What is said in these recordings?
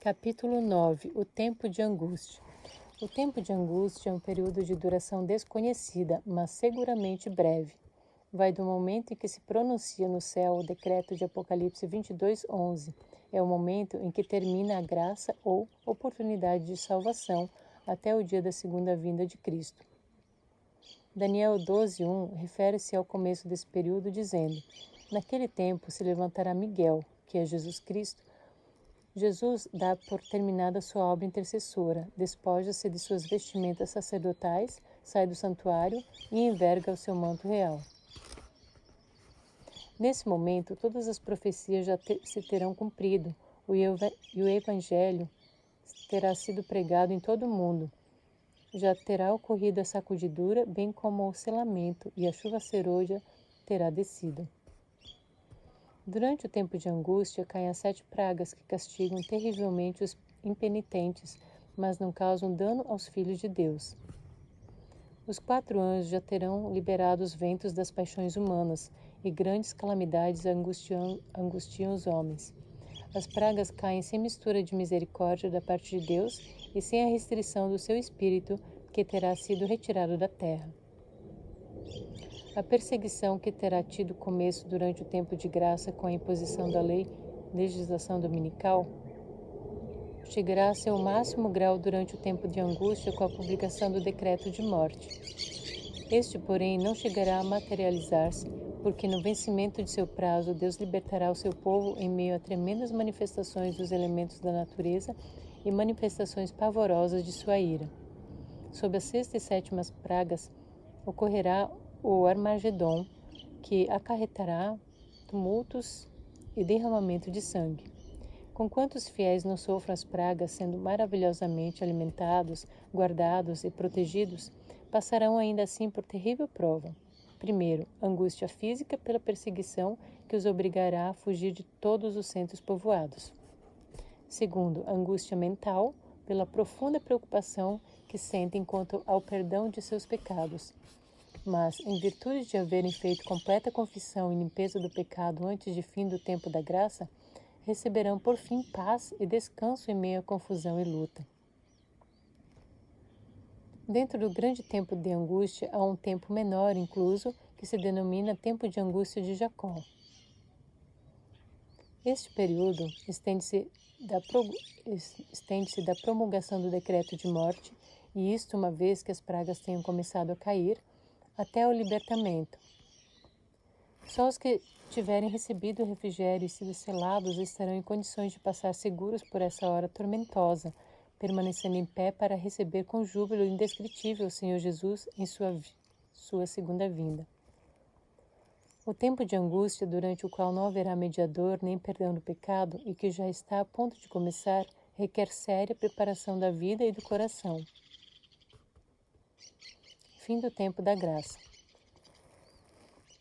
Capítulo 9. O tempo de angústia. O tempo de angústia é um período de duração desconhecida, mas seguramente breve. Vai do momento em que se pronuncia no céu o decreto de Apocalipse 22:11. É o momento em que termina a graça ou oportunidade de salvação até o dia da segunda vinda de Cristo. Daniel 12:1 refere-se ao começo desse período dizendo: naquele tempo se levantará Miguel, que é Jesus Cristo. Jesus dá por terminada sua obra intercessora, despoja-se de suas vestimentas sacerdotais, sai do santuário e enverga o seu manto real. Nesse momento, todas as profecias se terão cumprido, e o Evangelho terá sido pregado em todo o mundo. Já terá ocorrido a sacudidura, bem como o selamento, e a chuva serôdia terá descido. Durante o tempo de angústia, caem as 7 pragas que castigam terrivelmente os impenitentes, mas não causam dano aos filhos de Deus. Os 4 anjos já terão liberado os ventos das paixões humanas, e grandes calamidades angustiam os homens. As pragas caem sem mistura de misericórdia da parte de Deus e sem a restrição do seu espírito, que terá sido retirado da terra. A perseguição que terá tido começo durante o tempo de graça com a imposição da legislação dominical chegará a seu máximo grau durante o tempo de angústia com a publicação do decreto de morte. Este, porém, não chegará a materializar-se, porque no vencimento de seu prazo Deus libertará o seu povo em meio a tremendas manifestações dos elementos da natureza e manifestações pavorosas de sua ira. Sob as 6ª e 7ª pragas ocorrerá o Armagedon, que acarretará tumultos e derramamento de sangue. Conquanto os fiéis não sofram as pragas, sendo maravilhosamente alimentados, guardados e protegidos, passarão ainda assim por terrível prova. Primeiro, angústia física pela perseguição que os obrigará a fugir de todos os centros povoados. Segundo, angústia mental pela profunda preocupação que sentem quanto ao perdão de seus pecados. Mas, em virtude de haverem feito completa confissão e limpeza do pecado antes de fim do tempo da graça, receberão por fim paz e descanso em meio à confusão e luta. Dentro do grande tempo de angústia há um tempo menor incluso que se denomina tempo de angústia de Jacó. Este período estende-se da promulgação do decreto de morte, e isto uma vez que as pragas tenham começado a cair, até o libertamento. Só os que tiverem recebido o refrigério e sido selados estarão em condições de passar seguros por essa hora tormentosa, permanecendo em pé para receber com júbilo indescritível o Senhor Jesus em sua segunda vinda. O tempo de angústia, durante o qual não haverá mediador nem perdão do pecado e que já está a ponto de começar, requer séria preparação da vida e do coração. Fim do tempo da graça.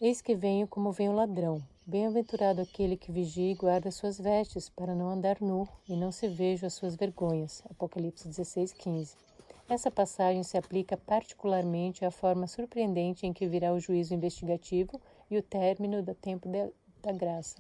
Eis que venho como vem o ladrão. Bem-aventurado aquele que vigia e guarda suas vestes, para não andar nu e não se vejam as suas vergonhas. Apocalipse 16:15. Essa passagem se aplica particularmente à forma surpreendente em que virá o juízo investigativo e o término do tempo da graça.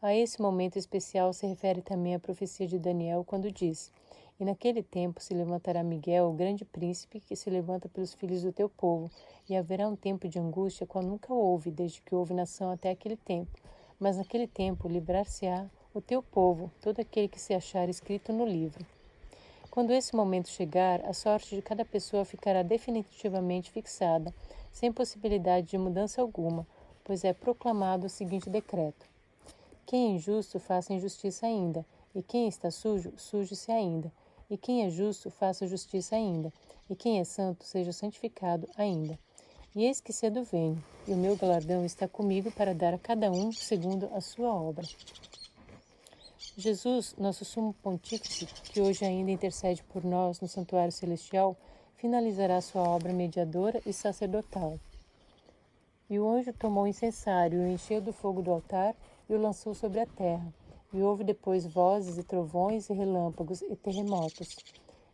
A esse momento especial se refere também a profecia de Daniel, quando diz: e naquele tempo se levantará Miguel, o grande príncipe, que se levanta pelos filhos do teu povo, e haverá um tempo de angústia qual nunca houve, desde que houve nação até aquele tempo. Mas naquele tempo livrar-se-á o teu povo, todo aquele que se achar escrito no livro. Quando esse momento chegar, a sorte de cada pessoa ficará definitivamente fixada, sem possibilidade de mudança alguma, pois é proclamado o seguinte decreto: quem é injusto, faça injustiça ainda, e quem está sujo, suje-se ainda. E quem é justo, faça justiça ainda, e quem é santo, seja santificado ainda. E eis que cedo venho, e o meu galardão está comigo para dar a cada um segundo a sua obra. Jesus, nosso sumo pontífice, que hoje ainda intercede por nós no santuário celestial, finalizará sua obra mediadora e sacerdotal. E o anjo tomou o incensário, o encheu do fogo do altar e o lançou sobre a terra. E houve depois vozes e trovões e relâmpagos e terremotos.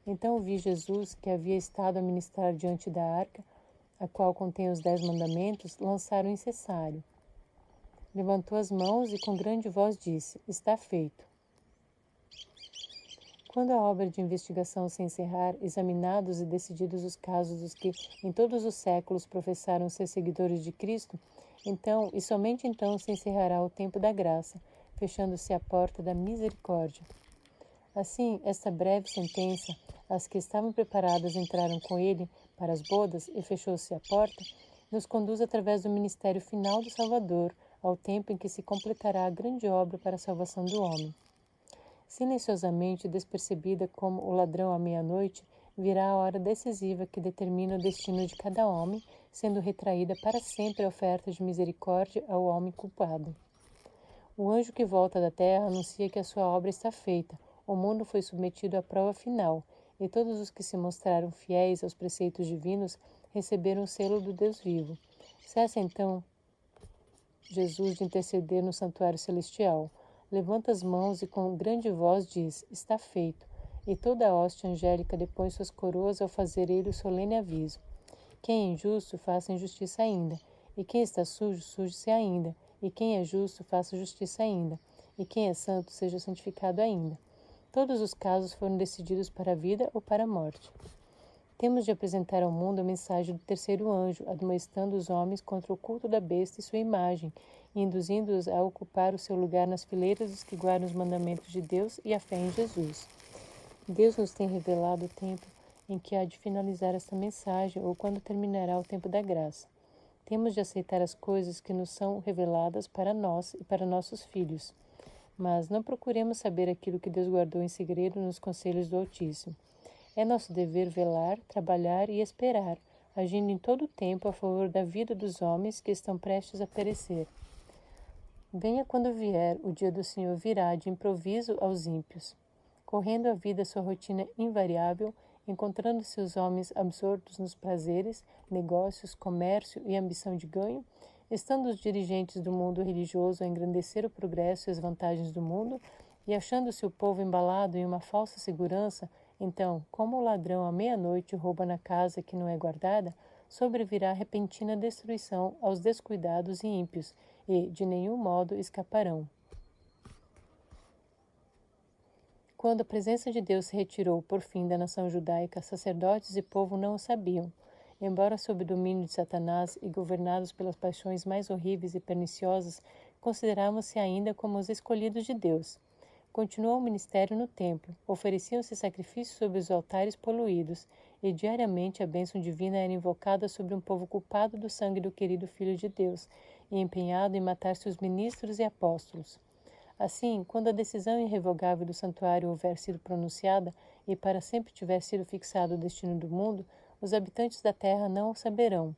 Então vi Jesus, que havia estado a ministrar diante da arca, a qual contém os 10 mandamentos, lançar o incensário. Levantou as mãos e com grande voz disse: está feito. Quando a obra de investigação se encerrar, examinados e decididos os casos dos que em todos os séculos professaram ser seguidores de Cristo, então e somente então se encerrará o tempo da graça, fechando-se a porta da misericórdia. Assim, esta breve sentença, as que estavam preparadas entraram com ele para as bodas e fechou-se a porta, nos conduz através do ministério final do Salvador ao tempo em que se completará a grande obra para a salvação do homem. Silenciosamente despercebida como o ladrão à meia-noite, virá a hora decisiva que determina o destino de cada homem, sendo retraída para sempre a oferta de misericórdia ao homem culpado. O anjo que volta da terra anuncia que a sua obra está feita, o mundo foi submetido à prova final, e todos os que se mostraram fiéis aos preceitos divinos receberam o selo do Deus vivo. Cessa então Jesus de interceder no santuário celestial. Levanta as mãos e com grande voz diz, está feito. E toda a hoste angélica depõe suas coroas ao fazer ele o solene aviso. Quem é injusto, faça injustiça ainda. E quem está sujo, suje-se ainda. E quem é justo, faça justiça ainda. E quem é santo, seja santificado ainda. Todos os casos foram decididos para a vida ou para a morte. Temos de apresentar ao mundo a mensagem do terceiro anjo, admoestando os homens contra o culto da besta e sua imagem, e induzindo-os a ocupar o seu lugar nas fileiras dos que guardam os mandamentos de Deus e a fé em Jesus. Deus nos tem revelado o tempo em que há de finalizar esta mensagem ou quando terminará o tempo da graça. Temos de aceitar as coisas que nos são reveladas para nós e para nossos filhos. Mas não procuremos saber aquilo que Deus guardou em segredo nos conselhos do Altíssimo. É nosso dever velar, trabalhar e esperar, agindo em todo o tempo a favor da vida dos homens que estão prestes a perecer. Venha quando vier, o dia do Senhor virá de improviso aos ímpios. Correndo a vida sua rotina invariável, encontrando-se os homens absortos nos prazeres, negócios, comércio e ambição de ganho, estando os dirigentes do mundo religioso a engrandecer o progresso e as vantagens do mundo, e achando-se o povo embalado em uma falsa segurança, então, como o ladrão à meia-noite rouba na casa que não é guardada, sobrevirá repentina destruição aos descuidados e ímpios, e de nenhum modo escaparão. Quando a presença de Deus se retirou por fim da nação judaica, sacerdotes e povo não o sabiam. Embora sob o domínio de Satanás e governados pelas paixões mais horríveis e perniciosas, consideravam-se ainda como os escolhidos de Deus. Continuou o ministério no templo, ofereciam-se sacrifícios sobre os altares poluídos, e diariamente a bênção divina era invocada sobre um povo culpado do sangue do querido Filho de Deus, e empenhado em matar seus ministros e apóstolos. Assim, quando a decisão irrevogável do santuário houver sido pronunciada e para sempre tiver sido fixado o destino do mundo, os habitantes da terra não o saberão.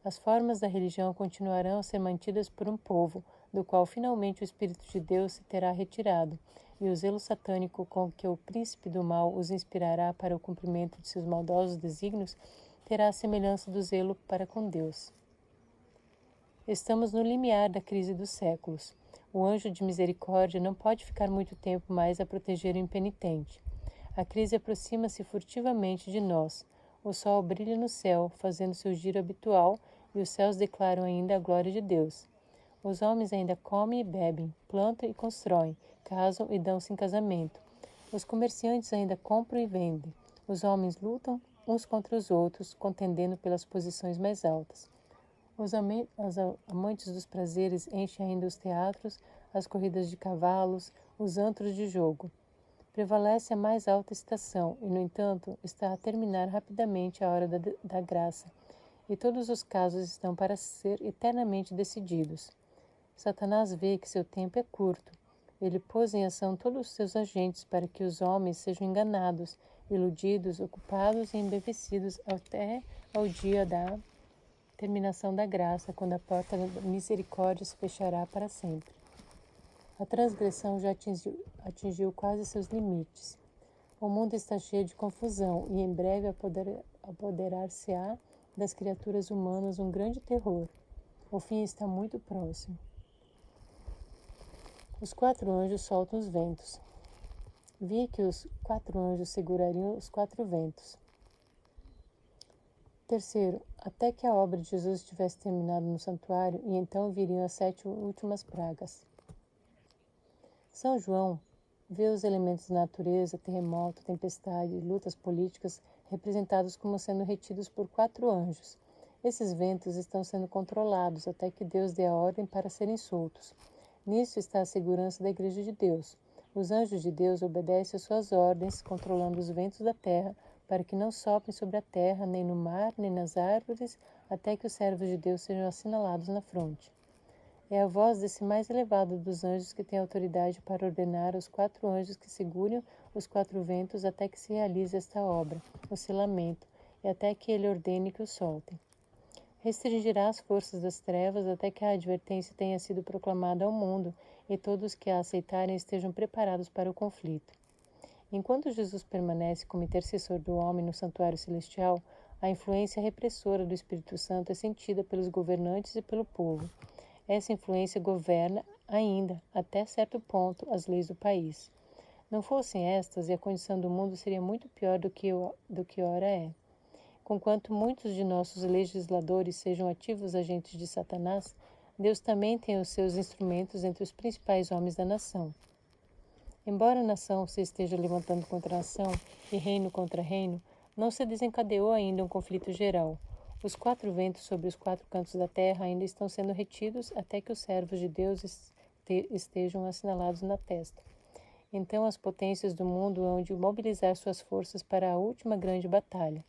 As formas da religião continuarão a ser mantidas por um povo, do qual finalmente o Espírito de Deus se terá retirado, e o zelo satânico com que o príncipe do mal os inspirará para o cumprimento de seus maldosos desígnios terá a semelhança do zelo para com Deus. Estamos no limiar da crise dos séculos. O anjo de misericórdia não pode ficar muito tempo mais a proteger o impenitente. A crise aproxima-se furtivamente de nós. O sol brilha no céu, fazendo seu giro habitual, e os céus declaram ainda a glória de Deus. Os homens ainda comem e bebem, plantam e constroem, casam e dão-se em casamento. Os comerciantes ainda compram e vendem. Os homens lutam uns contra os outros, contendendo pelas posições mais altas. Os amantes dos prazeres enchem ainda os teatros, as corridas de cavalos, os antros de jogo. Prevalece a mais alta estação, e, no entanto, está a terminar rapidamente a hora da graça, e todos os casos estão para ser eternamente decididos. Satanás vê que seu tempo é curto. Ele pôs em ação todos os seus agentes para que os homens sejam enganados, iludidos, ocupados e embevecidos até ao dia da terminação da graça, quando a porta da misericórdia se fechará para sempre. A transgressão já atingiu quase seus limites. O mundo está cheio de confusão e em breve apoderar-se-á das criaturas humanas um grande terror. O fim está muito próximo. Os 4 anjos soltam os ventos. Vi que os 4 anjos segurariam os 4 ventos. Terceiro, até que a obra de Jesus estivesse terminada no santuário, e então viriam as 7 últimas pragas. São João Vê os elementos da natureza, terremoto, tempestade, lutas políticas, representados como sendo retidos por 4 anjos. Esses ventos estão sendo controlados até que Deus dê a ordem para serem soltos. Nisso está a segurança da Igreja de Deus. Os anjos de Deus obedecem às suas ordens, controlando os ventos da terra, para que não soprem sobre a terra, nem no mar, nem nas árvores, até que os servos de Deus sejam assinalados na fronte. É a voz desse mais elevado dos anjos que tem autoridade para ordenar aos 4 anjos que segurem os 4 ventos até que se realize esta obra, o selamento, e até que ele ordene que os soltem. Restringirá as forças das trevas até que a advertência tenha sido proclamada ao mundo e todos que a aceitarem estejam preparados para o conflito. Enquanto Jesus permanece como intercessor do homem no santuário celestial, a influência repressora do Espírito Santo é sentida pelos governantes e pelo povo. Essa influência governa ainda, até certo ponto, as leis do país. Não fossem estas, e a condição do mundo seria muito pior do que ora é. Conquanto muitos de nossos legisladores sejam ativos agentes de Satanás, Deus também tem os seus instrumentos entre os principais homens da nação. Embora a nação se esteja levantando contra nação e reino contra reino, não se desencadeou ainda um conflito geral. Os 4 ventos sobre os 4 cantos da terra ainda estão sendo retidos até que os servos de Deus estejam assinalados na testa. Então as potências do mundo hão de mobilizar suas forças para a última grande batalha.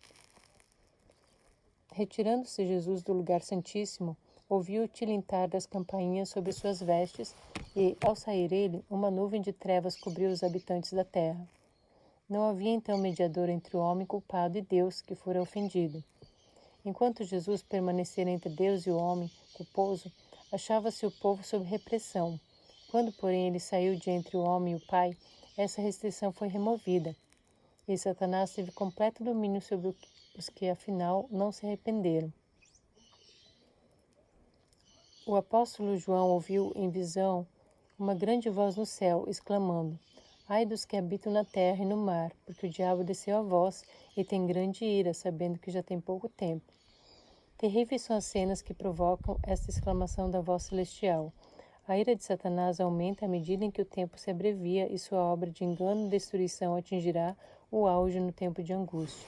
Retirando-se Jesus do lugar santíssimo, ouviu o tilintar das campainhas sobre suas vestes e, ao sair ele, uma nuvem de trevas cobriu os habitantes da terra. Não havia então mediador entre o homem culpado e Deus que fora ofendido. Enquanto Jesus permanecera entre Deus e o homem culposo, achava-se o povo sob repressão. Quando, porém, ele saiu de entre o homem e o Pai, essa restrição foi removida, e Satanás teve completo domínio sobre os que, afinal, não se arrependeram. O apóstolo João ouviu em visão uma grande voz no céu, exclamando: Ai dos que habitam na terra e no mar, porque o diabo desceu a vós e tem grande ira, sabendo que já tem pouco tempo. Terríveis são as cenas que provocam esta exclamação da voz celestial. A ira de Satanás aumenta à medida em que o tempo se abrevia e sua obra de engano e destruição atingirá o auge no tempo de angústia.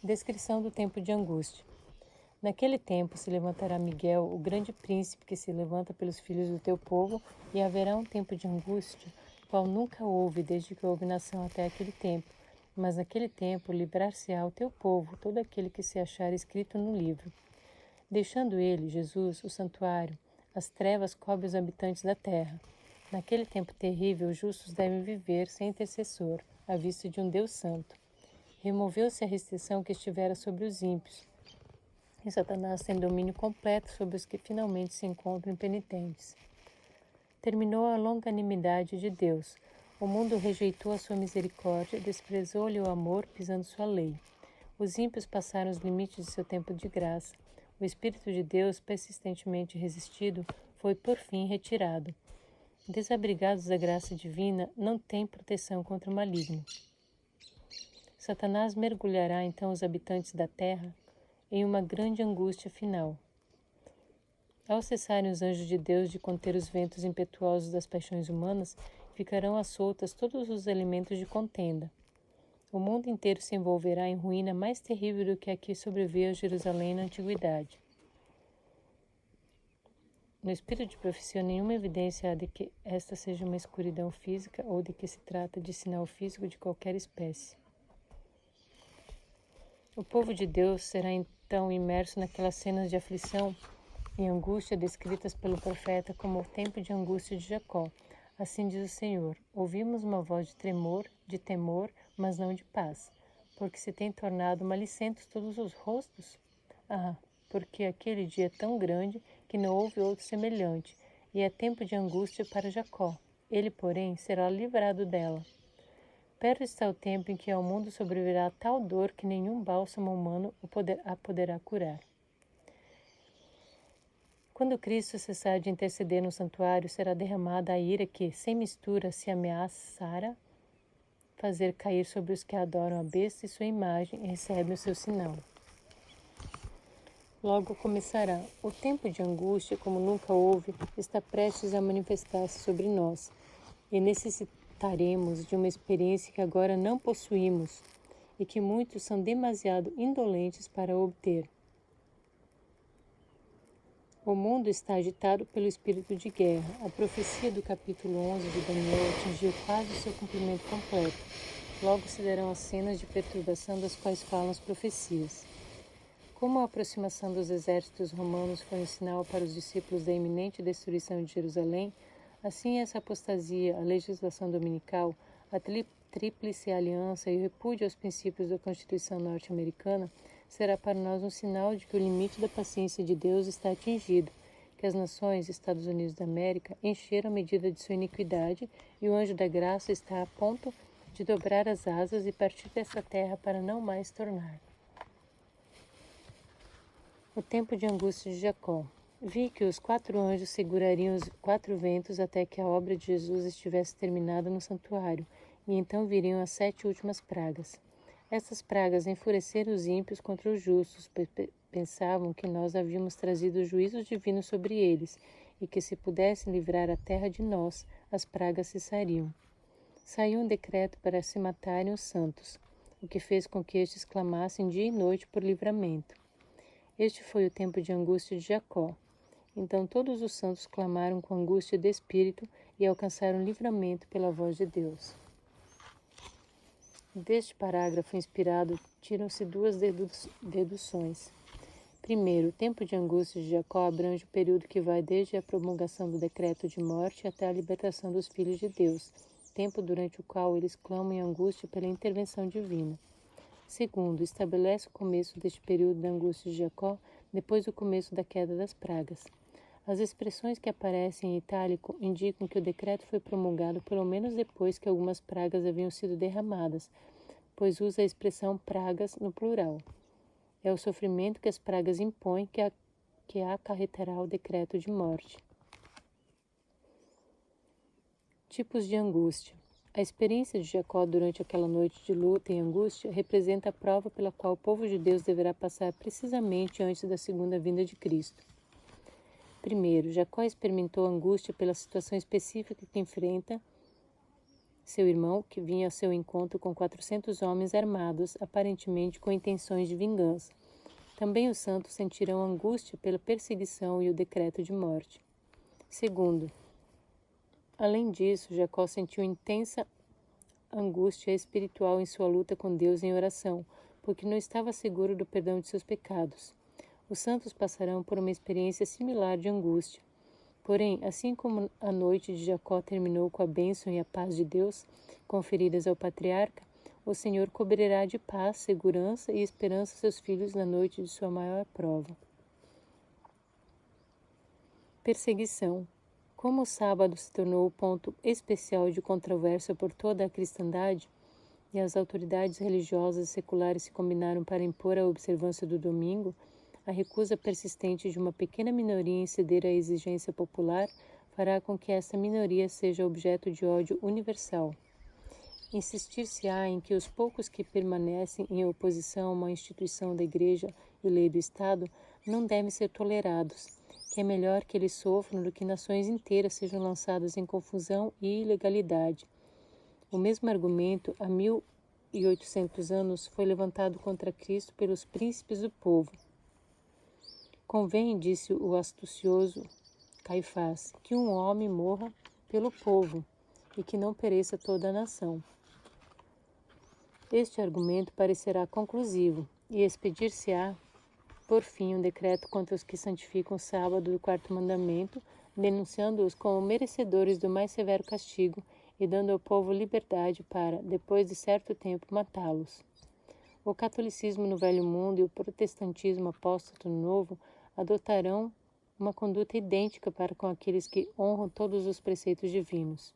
Descrição do tempo de angústia. Naquele tempo se levantará Miguel, o grande príncipe que se levanta pelos filhos do teu povo, e haverá um tempo de angústia, qual nunca houve desde que houve nação até aquele tempo. Mas naquele tempo livrar-se-á o teu povo, todo aquele que se achar escrito no livro. Deixando ele, Jesus, o santuário, as trevas cobrem os habitantes da terra. Naquele tempo terrível, os justos devem viver sem intercessor, à vista de um Deus santo. Removeu-se a restrição que estivera sobre os ímpios, e Satanás tem domínio completo sobre os que finalmente se encontram impenitentes. Terminou a longanimidade de Deus. O mundo rejeitou a sua misericórdia, desprezou-lhe o amor, pisando sua lei. Os ímpios passaram os limites de seu tempo de graça. O Espírito de Deus, persistentemente resistido, foi por fim retirado. Desabrigados da graça divina, não têm proteção contra o maligno. Satanás mergulhará então os habitantes da terra em uma grande angústia final. Ao cessarem os anjos de Deus de conter os ventos impetuosos das paixões humanas, ficarão à soltas todos os elementos de contenda. O mundo inteiro se envolverá em ruína mais terrível do que a que sobreveio a Jerusalém na antiguidade. No espírito de profecia, nenhuma evidência há de que esta seja uma escuridão física ou de que se trata de sinal físico de qualquer espécie. O povo de Deus será então imerso naquelas cenas de aflição e angústia descritas pelo profeta como o tempo de angústia de Jacó. Assim diz o Senhor: ouvimos uma voz de tremor, de temor, mas não de paz, porque se tem tornado malicentos todos os rostos? Porque aquele dia é tão grande que não houve outro semelhante, e é tempo de angústia para Jacó. Ele, porém, será livrado dela. Perto está o tempo em que ao mundo sobrevirá tal dor que nenhum bálsamo humano a poderá curar. Quando Cristo cessar de interceder no santuário, será derramada a ira que, sem mistura, se ameaçara fazer cair sobre os que adoram a besta e sua imagem e recebem o seu sinal. Logo começará. O tempo de angústia, como nunca houve, está prestes a manifestar-se sobre nós. e necessitaremos de uma experiência que agora não possuímos e que muitos são demasiado indolentes para obter. O mundo está agitado pelo espírito de guerra. A profecia do capítulo 11 de Daniel atingiu quase o seu cumprimento completo. Logo se darão as cenas de perturbação das quais falam as profecias. Como a aproximação dos exércitos romanos foi um sinal para os discípulos da iminente destruição de Jerusalém, assim essa apostasia, a legislação dominical, a tríplice aliança e o repúdio aos princípios da Constituição norte-americana será para nós um sinal de que o limite da paciência de Deus está atingido, que as nações, Estados Unidos da América, encheram a medida de sua iniquidade e o anjo da graça está a ponto de dobrar as asas e partir dessa terra para não mais tornar. O tempo de angústia de Jacó. Vi que os 4 anjos segurariam os 4 ventos até que a obra de Jesus estivesse terminada no santuário, e então viriam as 7 últimas pragas. Essas pragas enfureceram os ímpios contra os justos, pois pensavam que nós havíamos trazido juízos divinos sobre eles, e que se pudessem livrar a terra de nós, as pragas cessariam. Saiu um decreto para se matarem os santos, o que fez com que estes clamassem dia e noite por livramento. Este foi o tempo de angústia de Jacó. Então todos os santos clamaram com angústia de espírito e alcançaram livramento pela voz de Deus. Deste parágrafo inspirado, tiram-se 2 deduções. Primeiro, o tempo de angústia de Jacó abrange o período que vai desde a promulgação do decreto de morte até a libertação dos filhos de Deus, tempo durante o qual eles clamam em angústia pela intervenção divina. Segundo, estabelece o começo deste período da angústia de Jacó depois do começo da queda das pragas. As expressões que aparecem em itálico indicam que o decreto foi promulgado pelo menos depois que algumas pragas haviam sido derramadas, pois usa a expressão pragas no plural. É o sofrimento que as pragas impõem que acarretará o decreto de morte. Tipos de angústia. A experiência de Jacó durante aquela noite de luta e angústia representa a prova pela qual o povo de Deus deverá passar precisamente antes da segunda vinda de Cristo. Primeiro, Jacó experimentou angústia pela situação específica que enfrenta seu irmão, que vinha ao seu encontro com 400 homens armados, aparentemente com intenções de vingança. Também os santos sentirão angústia pela perseguição e o decreto de morte. Segundo, além disso, Jacó sentiu intensa angústia espiritual em sua luta com Deus em oração, porque não estava seguro do perdão de seus pecados. Os santos passarão por uma experiência similar de angústia. Porém, assim como a noite de Jacó terminou com a bênção e a paz de Deus, conferidas ao patriarca, o Senhor cobrirá de paz, segurança e esperança seus filhos na noite de sua maior prova. Perseguição. Como o sábado se tornou o ponto especial de controvérsia por toda a cristandade, e as autoridades religiosas e seculares se combinaram para impor a observância do domingo, a recusa persistente de uma pequena minoria em ceder à exigência popular fará com que esta minoria seja objeto de ódio universal. Insistir-se-á em que os poucos que permanecem em oposição a uma instituição da Igreja e lei do Estado não devem ser tolerados, que é melhor que eles sofram do que nações inteiras sejam lançadas em confusão e ilegalidade. O mesmo argumento, há 1800 anos, foi levantado contra Cristo pelos príncipes do povo. Convém, disse o astucioso Caifás, que um homem morra pelo povo e que não pereça toda a nação. Este argumento parecerá conclusivo e expedir-se-á, por fim, um decreto contra os que santificam o sábado do 4º mandamento, denunciando-os como merecedores do mais severo castigo e dando ao povo liberdade para, depois de certo tempo, matá-los. O catolicismo no Velho Mundo e o protestantismo apóstolo no Novo adotarão uma conduta idêntica para com aqueles que honram todos os preceitos divinos.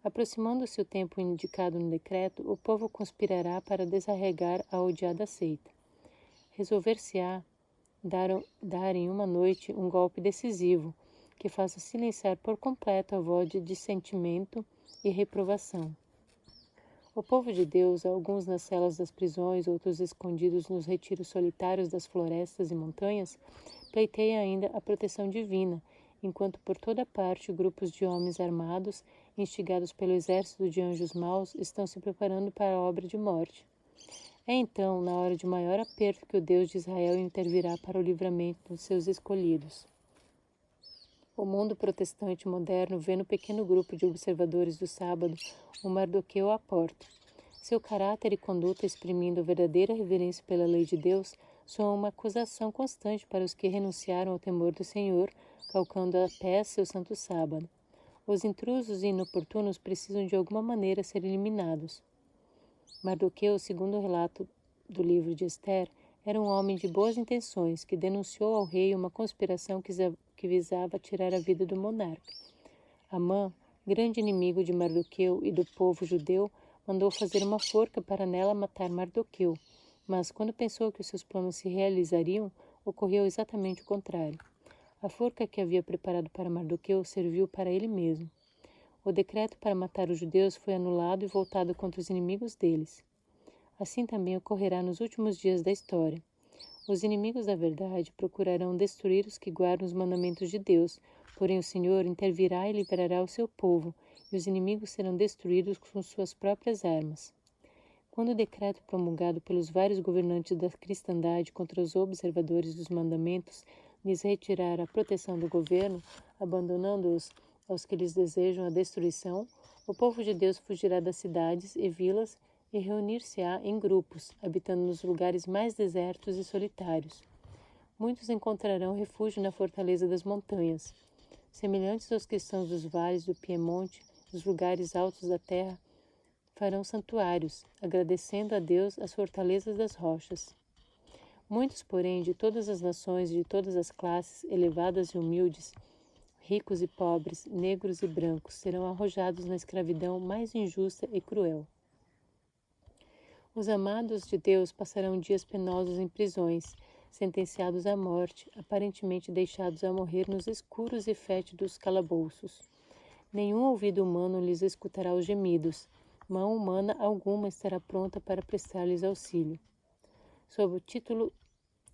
Aproximando-se o tempo indicado no decreto, o povo conspirará para desarregar a odiada seita. Resolver-se-á dar em uma noite um golpe decisivo, que faça silenciar por completo a voz de dissentimento e reprovação. O povo de Deus, alguns nas celas das prisões, outros escondidos nos retiros solitários das florestas e montanhas, pleiteia ainda a proteção divina, enquanto por toda parte grupos de homens armados instigados pelo exército de anjos maus, estão se preparando para a obra de morte. É então, na hora de maior aperto, que o Deus de Israel intervirá para o livramento dos seus escolhidos. O mundo protestante moderno vê no pequeno grupo de observadores do sábado um Mardoqueu à porta. Seu caráter e conduta, exprimindo verdadeira reverência pela lei de Deus, soam uma acusação constante para os que renunciaram ao temor do Senhor, calcando a pé seu santo sábado. Os intrusos e inoportunos precisam de alguma maneira ser eliminados. Mardoqueu, segundo o relato do livro de Esther, era um homem de boas intenções que denunciou ao rei uma conspiração que visava tirar a vida do monarca. Amã, grande inimigo de Mardoqueu e do povo judeu, mandou fazer uma forca para nela matar Mardoqueu, mas quando pensou que os seus planos se realizariam, ocorreu exatamente o contrário. A forca que havia preparado para Mardoqueu serviu para ele mesmo. O decreto para matar os judeus foi anulado e voltado contra os inimigos deles. Assim também ocorrerá nos últimos dias da história. Os inimigos da verdade procurarão destruir os que guardam os mandamentos de Deus, porém o Senhor intervirá e liberará o seu povo, e os inimigos serão destruídos com suas próprias armas. Quando o decreto promulgado pelos vários governantes da cristandade contra os observadores dos mandamentos lhes retirar a proteção do governo, abandonando-os aos que lhes desejam a destruição, o povo de Deus fugirá das cidades e vilas e reunir-se-á em grupos, habitando nos lugares mais desertos e solitários. Muitos encontrarão refúgio na fortaleza das montanhas. Semelhantes aos cristãos dos vales do Piemonte, dos lugares altos da terra, farão santuários, agradecendo a Deus as fortalezas das rochas. Muitos, porém, de todas as nações e de todas as classes, elevadas e humildes, ricos e pobres, negros e brancos, serão arrojados na escravidão mais injusta e cruel. Os amados de Deus passarão dias penosos em prisões, sentenciados à morte, aparentemente deixados a morrer nos escuros e fétidos calabouços. Nenhum ouvido humano lhes escutará os gemidos, mão humana alguma estará pronta para prestar-lhes auxílio. Sob o título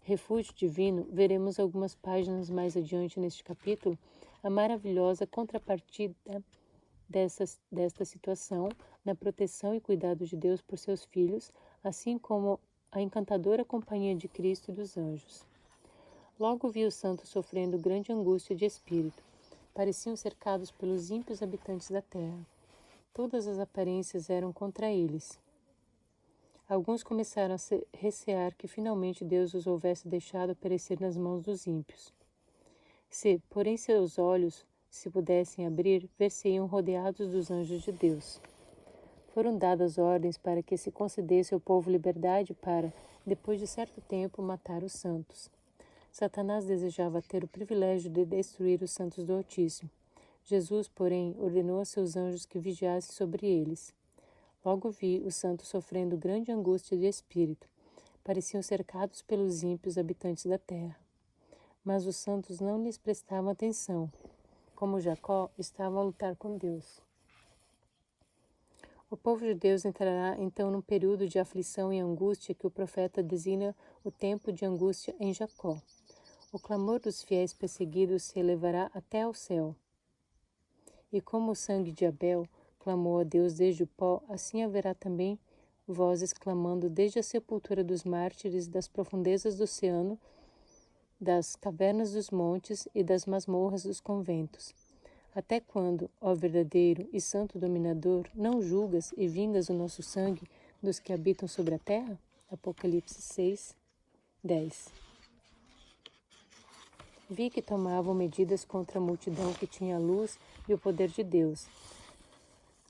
Refúgio Divino, veremos algumas páginas mais adiante neste capítulo a maravilhosa contrapartida desta situação na proteção e cuidado de Deus por seus filhos, assim como a encantadora companhia de Cristo e dos anjos. Logo vi os santos sofrendo grande angústia de espírito. Pareciam cercados pelos ímpios habitantes da terra. Todas as aparências eram contra eles. Alguns começaram a recear que finalmente Deus os houvesse deixado perecer nas mãos dos ímpios. Se, porém, seus olhos se pudessem abrir, ver-se-iam rodeados dos anjos de Deus. Foram dadas ordens para que se concedesse ao povo liberdade para, depois de certo tempo, matar os santos. Satanás desejava ter o privilégio de destruir os santos do Altíssimo. Jesus, porém, ordenou a seus anjos que vigiassem sobre eles. Logo vi os santos sofrendo grande angústia de espírito. Pareciam cercados pelos ímpios habitantes da terra. Mas os santos não lhes prestavam atenção. Como Jacó, estavam a lutar com Deus. O povo de Deus entrará então num período de aflição e angústia que o profeta designa o tempo de angústia em Jacó. O clamor dos fiéis perseguidos se elevará até ao céu. E como o sangue de Abel clamou a Deus desde o pó, assim haverá também vozes clamando desde a sepultura dos mártires, das profundezas do oceano, das cavernas dos montes e das masmorras dos conventos. Até quando, ó verdadeiro e santo dominador, não julgas e vingas o nosso sangue dos que habitam sobre a terra? Apocalipse 6, 10. Vi que tomavam medidas contra a multidão que tinha a luz e o poder de Deus.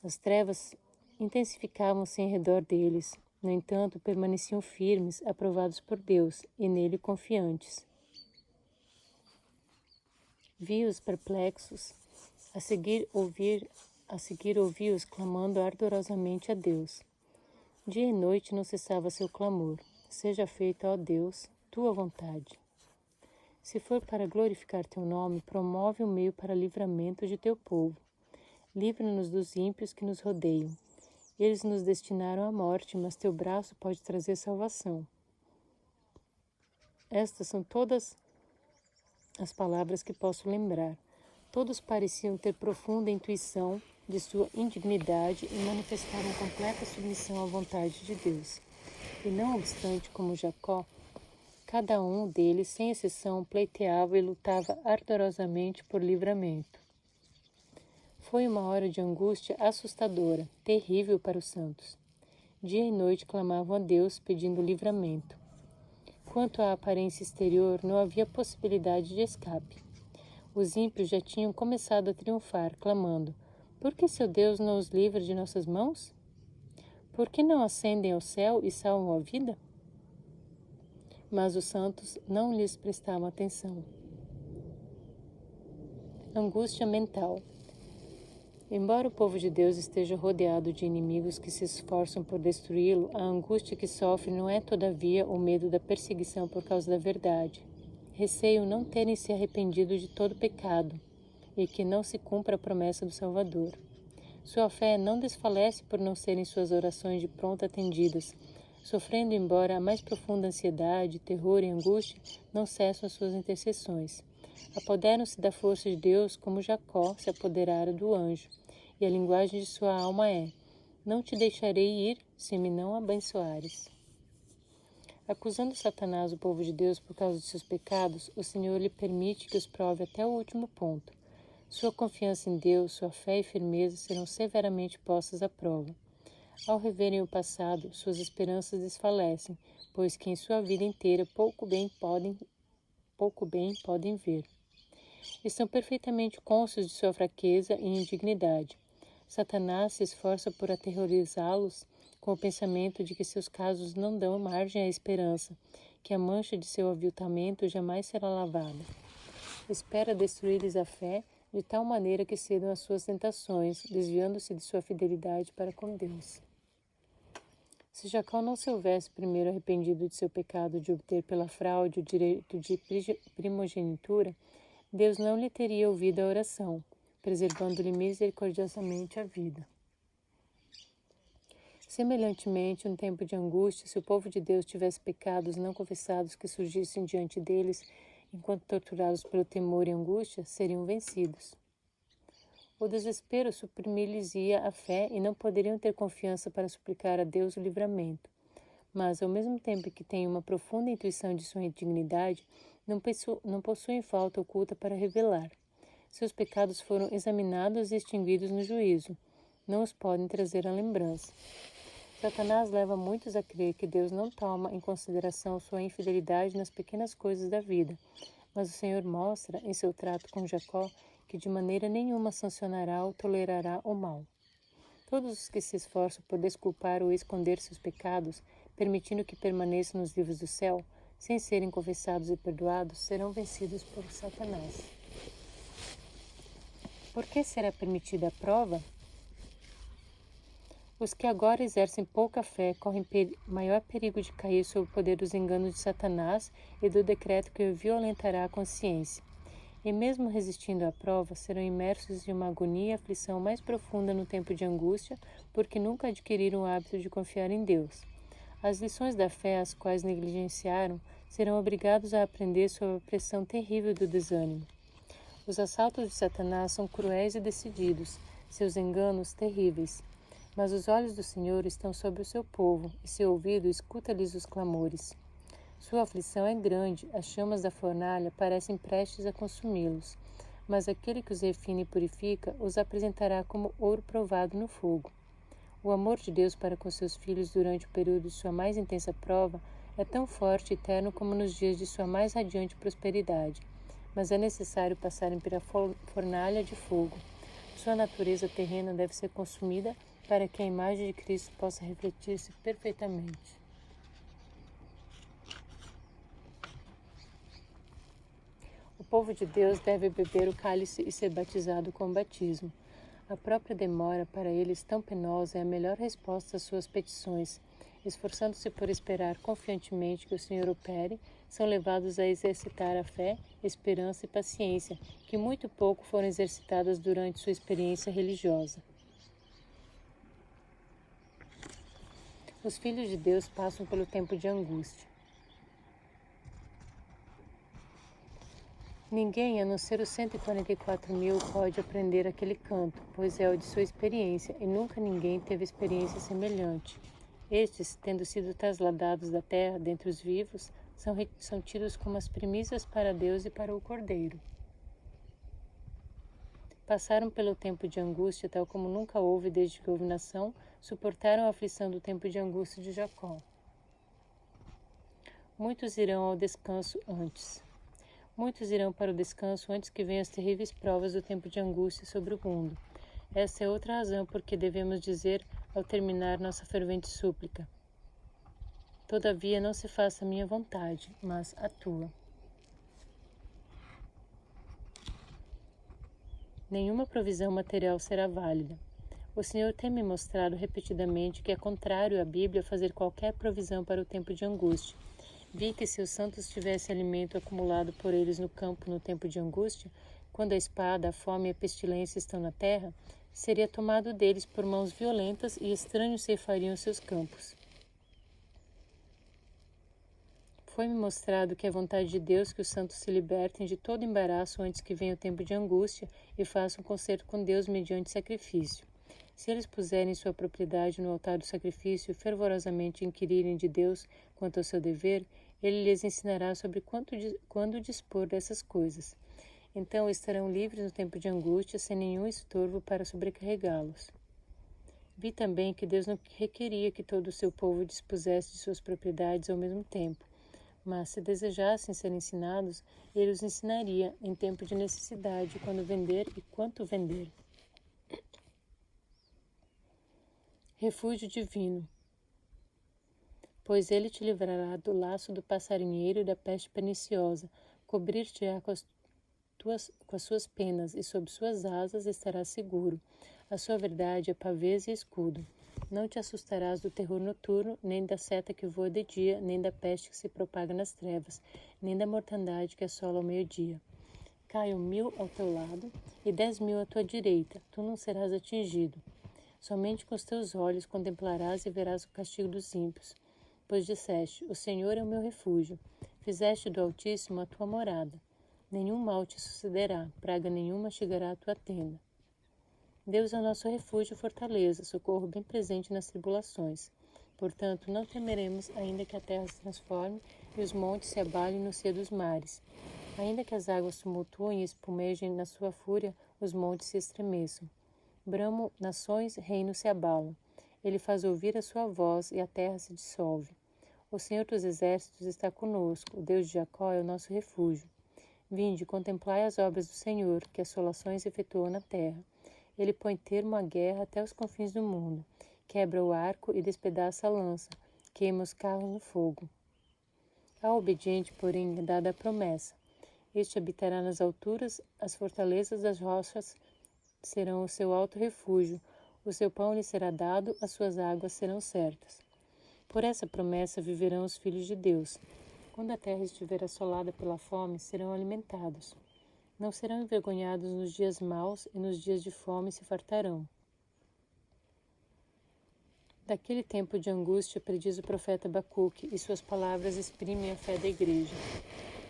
As trevas intensificavam-se em redor deles. No entanto, permaneciam firmes, aprovados por Deus e nele confiantes. Vi-os perplexos, a seguir ouvi-os clamando ardorosamente a Deus. Dia e noite não cessava seu clamor. Seja feita, ó Deus, tua vontade. Se for para glorificar teu nome, promove um meio para livramento de teu povo. Livra-nos dos ímpios que nos rodeiam. Eles nos destinaram à morte, mas teu braço pode trazer salvação. Estas são todas as palavras que posso lembrar. Todos pareciam ter profunda intuição de sua indignidade e manifestaram completa submissão à vontade de Deus. E não obstante, como Jacó, cada um deles, sem exceção, pleiteava e lutava ardorosamente por livramento. Foi uma hora de angústia assustadora, terrível para os santos. Dia e noite clamavam a Deus pedindo livramento. Quanto à aparência exterior, não havia possibilidade de escape. Os ímpios já tinham começado a triunfar, clamando: por que seu Deus não os livra de nossas mãos? Por que não ascendem ao céu e salvam a vida? Mas os santos não lhes prestavam atenção. Angústia mental. Embora o povo de Deus esteja rodeado de inimigos que se esforçam por destruí-lo, a angústia que sofre não é, todavia, o medo da perseguição por causa da verdade. Receio não terem se arrependido de todo pecado e que não se cumpra a promessa do Salvador. Sua fé não desfalece por não serem suas orações de pronto atendidas. Sofrendo embora a mais profunda ansiedade, terror e angústia, não cessam as suas intercessões. Apoderam-se da força de Deus como Jacó se apoderara do anjo, e a linguagem de sua alma é: não te deixarei ir se me não abençoares. Acusando Satanás o povo de Deus por causa de seus pecados, o Senhor lhe permite que os prove até o último ponto. Sua confiança em Deus, sua fé e firmeza serão severamente postas à prova. Ao reverem o passado, suas esperanças desfalecem, pois que em sua vida inteira pouco bem podem ver. Estão perfeitamente cônscios de sua fraqueza e indignidade. Satanás se esforça por aterrorizá-los com o pensamento de que seus casos não dão margem à esperança, que a mancha de seu aviltamento jamais será lavada. Espera destruir-lhes a fé de tal maneira que cedam às suas tentações, desviando-se de sua fidelidade para com Deus. Se Jacó não se houvesse primeiro arrependido de seu pecado de obter pela fraude o direito de primogenitura, Deus não lhe teria ouvido a oração, preservando-lhe misericordiosamente a vida. Semelhantemente, no tempo de angústia, se o povo de Deus tivesse pecados não confessados que surgissem diante deles, enquanto torturados pelo temor e angústia, seriam vencidos. O desespero suprimir-lhes-ia a fé e não poderiam ter confiança para suplicar a Deus o livramento. Mas, ao mesmo tempo que têm uma profunda intuição de sua indignidade, não possuem falta oculta para revelar. Seus pecados foram examinados e extinguidos no juízo. Não os podem trazer à lembrança. Satanás leva muitos a crer que Deus não toma em consideração sua infidelidade nas pequenas coisas da vida, mas o Senhor mostra, em seu trato com Jacó, que de maneira nenhuma sancionará ou tolerará o mal. Todos os que se esforçam por desculpar ou esconder seus pecados, permitindo que permaneçam nos livros do céu, sem serem confessados e perdoados, serão vencidos por Satanás. Por que será permitida a prova? Os que agora exercem pouca fé correm maior perigo de cair sob o poder dos enganos de Satanás e do decreto que violentará a consciência. E mesmo resistindo à prova, serão imersos em uma agonia e aflição mais profunda no tempo de angústia, porque nunca adquiriram o hábito de confiar em Deus. As lições da fé, as quais negligenciaram, serão obrigados a aprender sob a pressão terrível do desânimo. Os assaltos de Satanás são cruéis e decididos, seus enganos terríveis. Mas os olhos do Senhor estão sobre o seu povo, e seu ouvido escuta-lhes os clamores. Sua aflição é grande, as chamas da fornalha parecem prestes a consumi-los, mas aquele que os refina e purifica os apresentará como ouro provado no fogo. O amor de Deus para com seus filhos durante o período de sua mais intensa prova é tão forte e eterno como nos dias de sua mais radiante prosperidade, mas é necessário passarem pela fornalha de fogo. Sua natureza terrena deve ser consumida para que a imagem de Cristo possa refletir-se perfeitamente. O povo de Deus deve beber o cálice e ser batizado com o batismo. A própria demora para eles tão penosa é a melhor resposta às suas petições. Esforçando-se por esperar confiantemente que o Senhor opere, são levados a exercitar a fé, esperança e paciência, que muito pouco foram exercitadas durante sua experiência religiosa. Os filhos de Deus passam pelo tempo de angústia. Ninguém, a não ser os 144.000, pode aprender aquele canto, pois é o de sua experiência, e nunca ninguém teve experiência semelhante. Estes, tendo sido trasladados da terra dentre os vivos, são tidos como as primícias para Deus e para o Cordeiro. Passaram pelo tempo de angústia, tal como nunca houve desde que houve nação, suportaram a aflição do tempo de angústia de Jacó. Muitos irão ao descanso antes. Muitos irão para o descanso antes que venham as terríveis provas do tempo de angústia sobre o mundo. Essa é outra razão por que devemos dizer, ao terminar nossa fervente súplica: todavia não se faça a minha vontade, mas a tua. Nenhuma provisão material será válida. O Senhor tem me mostrado repetidamente que é contrário à Bíblia fazer qualquer provisão para o tempo de angústia. Vi que se os santos tivessem alimento acumulado por eles no campo no tempo de angústia, quando a espada, a fome e a pestilência estão na terra, seria tomado deles por mãos violentas e estranhos ceifariam seus campos. Foi-me mostrado que é vontade de Deus que os santos se libertem de todo embaraço antes que venha o tempo de angústia e façam concerto com Deus mediante sacrifício. Se eles puserem sua propriedade no altar do sacrifício e fervorosamente inquirirem de Deus quanto ao seu dever, ele lhes ensinará sobre quando dispor dessas coisas. Então estarão livres no tempo de angústia, sem nenhum estorvo para sobrecarregá-los. Vi também que Deus não requeria que todo o seu povo dispusesse de suas propriedades ao mesmo tempo, mas se desejassem ser ensinados, ele os ensinaria em tempo de necessidade, quando vender e quanto vender. Refúgio divino. Pois ele te livrará do laço do passarinheiro e da peste perniciosa, cobrir-te-á com as suas penas, e sob suas asas estarás seguro. A sua verdade é pavês e escudo. Não te assustarás do terror noturno, nem da seta que voa de dia, nem da peste que se propaga nas trevas, nem da mortandade que assola ao meio-dia. Caiam 1000 ao teu lado e 10.000 à tua direita, tu não serás atingido. Somente com os teus olhos contemplarás e verás o castigo dos ímpios. Pois disseste: o Senhor é o meu refúgio. Fizeste do Altíssimo a tua morada. Nenhum mal te sucederá, praga nenhuma chegará à tua tenda. Deus é o nosso refúgio e fortaleza, socorro bem presente nas tribulações. Portanto, não temeremos, ainda que a terra se transforme e os montes se abalem no seio dos mares. Ainda que as águas tumultuem e espumejem na sua fúria, os montes se estremeçam. Bramam nações, reinos se abalam. Ele faz ouvir a sua voz e a terra se dissolve. O Senhor dos Exércitos está conosco, o Deus de Jacó é o nosso refúgio. Vinde, contemplai as obras do Senhor, que assolações efetuou na terra. Ele põe termo à guerra até os confins do mundo. Quebra o arco e despedaça a lança. Queima os carros no fogo. Ao obediente, porém, é dada a promessa. Este habitará nas alturas, as fortalezas das rochas serão o seu alto refúgio. O seu pão lhe será dado, as suas águas serão certas. Por essa promessa viverão os filhos de Deus. Quando a terra estiver assolada pela fome, serão alimentados. Não serão envergonhados nos dias maus e nos dias de fome se fartarão. Daquele tempo de angústia prediz o profeta Abacuque, e suas palavras exprimem a fé da igreja.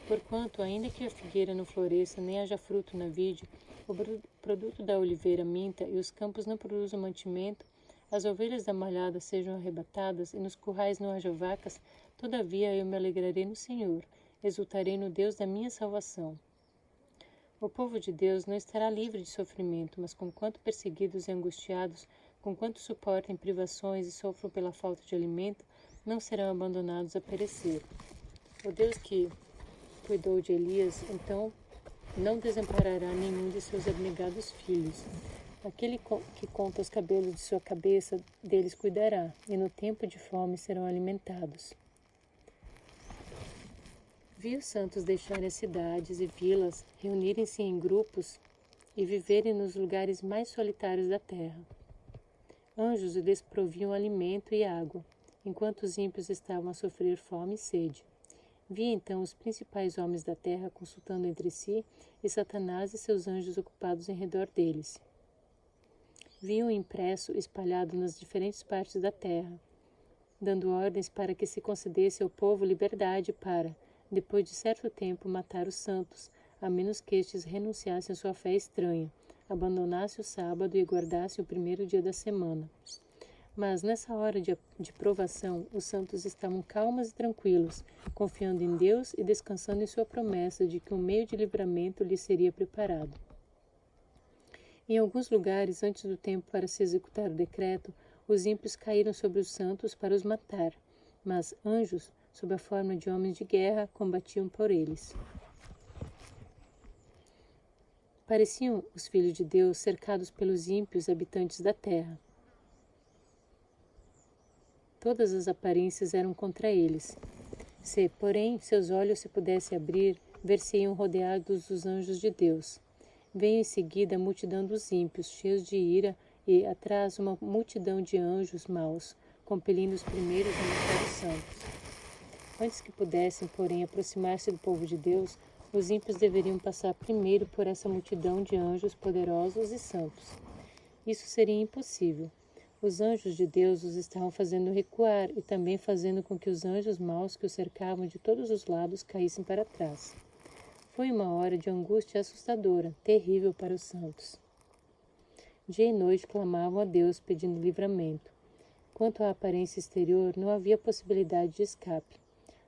Porquanto, ainda que a figueira não floresça, nem haja fruto na vide, o produto da oliveira minta e os campos não produzam mantimento, as ovelhas da malhada sejam arrebatadas e nos currais não haja vacas, todavia eu me alegrarei no Senhor, exultarei no Deus da minha salvação. O povo de Deus não estará livre de sofrimento, mas conquanto perseguidos e angustiados, conquanto suportem privações e sofram pela falta de alimento, não serão abandonados a perecer. O Deus que cuidou de Elias, então não desamparará nenhum de seus abnegados filhos. Aquele que conta os cabelos de sua cabeça, deles cuidará, e no tempo de fome serão alimentados. Vi os santos deixarem as cidades e vilas, reunirem-se em grupos e viverem nos lugares mais solitários da terra. Anjos lhes proviam alimento e água, enquanto os ímpios estavam a sofrer fome e sede. Vi então os principais homens da terra consultando entre si, e Satanás e seus anjos ocupados em redor deles. Vi um impresso espalhado nas diferentes partes da terra, dando ordens para que se concedesse ao povo liberdade para, depois de certo tempo, matar os santos, a menos que estes renunciassem à sua fé estranha, abandonassem o sábado e guardassem o primeiro dia da semana. Mas nessa hora de provação, os santos estavam calmos e tranquilos, confiando em Deus e descansando em sua promessa de que um meio de livramento lhes seria preparado. Em alguns lugares, antes do tempo para se executar o decreto, os ímpios caíram sobre os santos para os matar, mas anjos, sob a forma de homens de guerra, combatiam por eles. Pareciam os filhos de Deus cercados pelos ímpios habitantes da terra. Todas as aparências eram contra eles. Se, porém, seus olhos se pudessem abrir, ver-se-iam rodeados dos anjos de Deus. Veio em seguida a multidão dos ímpios, cheios de ira, e atrás uma multidão de anjos maus, compelindo os primeiros a matar os santos. Antes que pudessem, porém, aproximar-se do povo de Deus, os ímpios deveriam passar primeiro por essa multidão de anjos poderosos e santos. Isso seria impossível. Os anjos de Deus os estavam fazendo recuar e também fazendo com que os anjos maus que os cercavam de todos os lados caíssem para trás. Foi uma hora de angústia assustadora, terrível para os santos. Dia e noite clamavam a Deus pedindo livramento. Quanto à aparência exterior, não havia possibilidade de escape.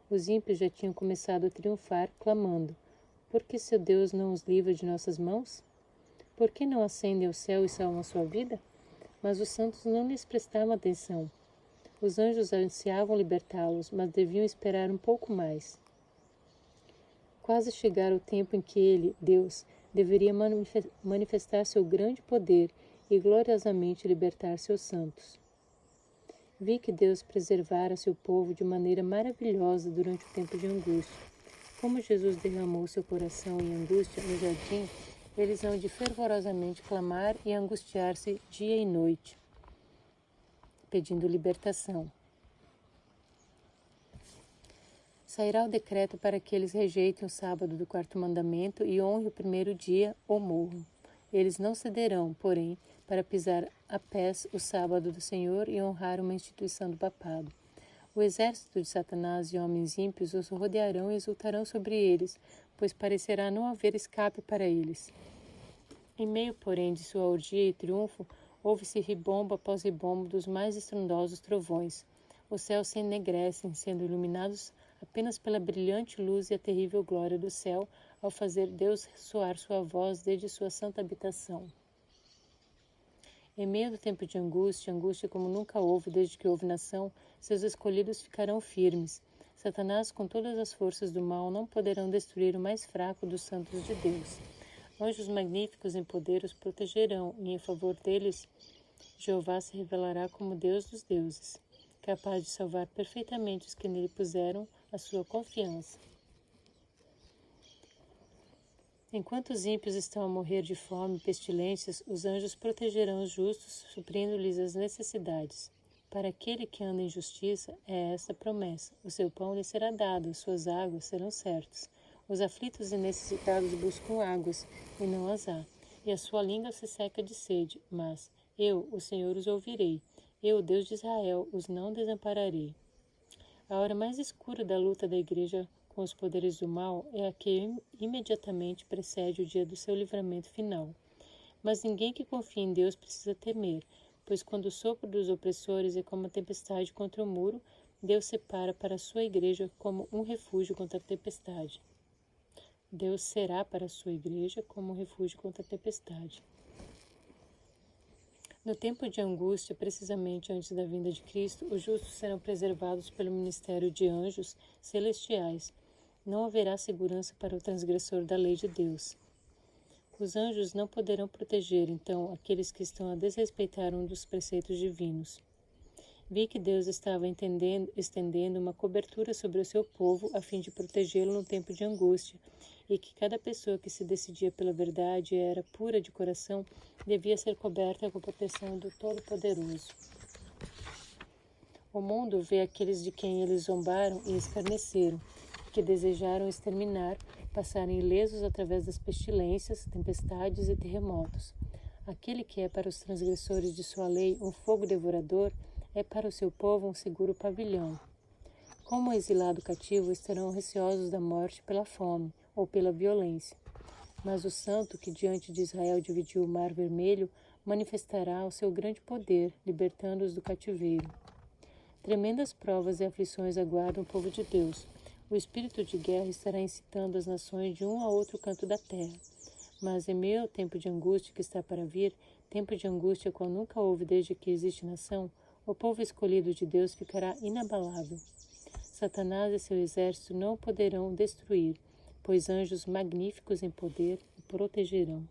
Os ímpios já tinham começado a triunfar, clamando: por que seu Deus não os livra de nossas mãos? Por que não ascendem ao céu e salvam a sua vida? Mas os santos não lhes prestavam atenção. Os anjos ansiavam libertá-los, mas deviam esperar um pouco mais. Quase chegara o tempo em que ele, Deus, deveria manifestar seu grande poder e gloriosamente libertar seus santos. Vi que Deus preservara seu povo de maneira maravilhosa durante o tempo de angústia. Como Jesus derramou seu coração em angústia no jardim, eles hão de fervorosamente clamar e angustiar-se dia e noite, pedindo libertação. Sairá o decreto para que eles rejeitem o sábado do quarto mandamento e honrem o primeiro dia ou morram. Eles não cederão, porém, para pisar a pés o sábado do Senhor e honrar uma instituição do papado. O exército de Satanás e homens ímpios os rodearão e exultarão sobre eles, pois parecerá não haver escape para eles. Em meio, porém, de sua orgia e triunfo, ouve-se ribombo após ribombo dos mais estrondosos trovões. Os céus se enegrecem, sendo iluminados apenas pela brilhante luz e a terrível glória do céu, ao fazer Deus soar sua voz desde sua santa habitação. Em meio do tempo de angústia, angústia como nunca houve desde que houve nação, seus escolhidos ficarão firmes. Satanás, com todas as forças do mal, não poderão destruir o mais fraco dos santos de Deus. Anjos magníficos em poder os protegerão, e em favor deles, Jeová se revelará como Deus dos deuses, capaz de salvar perfeitamente os que nele puseram a sua confiança. Enquanto os ímpios estão a morrer de fome e pestilências, os anjos protegerão os justos, suprindo-lhes as necessidades. Para aquele que anda em justiça, é esta a promessa: o seu pão lhe será dado, as suas águas serão certas. Os aflitos e necessitados buscam águas, e não as há, e a sua língua se seca de sede. Mas eu, o Senhor, os ouvirei. Eu, Deus de Israel, os não desampararei. A hora mais escura da luta da igreja com os poderes do mal é a que imediatamente precede o dia do seu livramento final. Mas ninguém que confia em Deus precisa temer, pois quando o sopro dos opressores é como a tempestade contra o muro, Deus separa para a sua igreja como um refúgio contra a tempestade. Deus será para a sua igreja como um refúgio contra a tempestade. No tempo de angústia, precisamente antes da vinda de Cristo, os justos serão preservados pelo ministério de anjos celestiais. Não haverá segurança para o transgressor da lei de Deus. Os anjos não poderão proteger, então, aqueles que estão a desrespeitar um dos preceitos divinos. Vi que Deus estava estendendo uma cobertura sobre o seu povo a fim de protegê-lo no tempo de angústia, e que cada pessoa que se decidia pela verdade e era pura de coração devia ser coberta com a proteção do Todo-Poderoso. O mundo vê aqueles de quem eles zombaram e escarneceram, que desejaram exterminar, passarem ilesos através das pestilências, tempestades e terremotos. Aquele que é para os transgressores de sua lei um fogo devorador, é para o seu povo um seguro pavilhão. Como exilado cativo, estarão receosos da morte pela fome ou pela violência. Mas o santo que diante de Israel dividiu o mar vermelho manifestará o seu grande poder, libertando-os do cativeiro. Tremendas provas e aflições aguardam o povo de Deus. O espírito de guerra estará incitando as nações de um a outro canto da terra. Mas em meio ao tempo de angústia que está para vir, tempo de angústia qual nunca houve desde que existe nação, o povo escolhido de Deus ficará inabalável. Satanás e seu exército não o poderão destruir, pois anjos magníficos em poder o protegerão.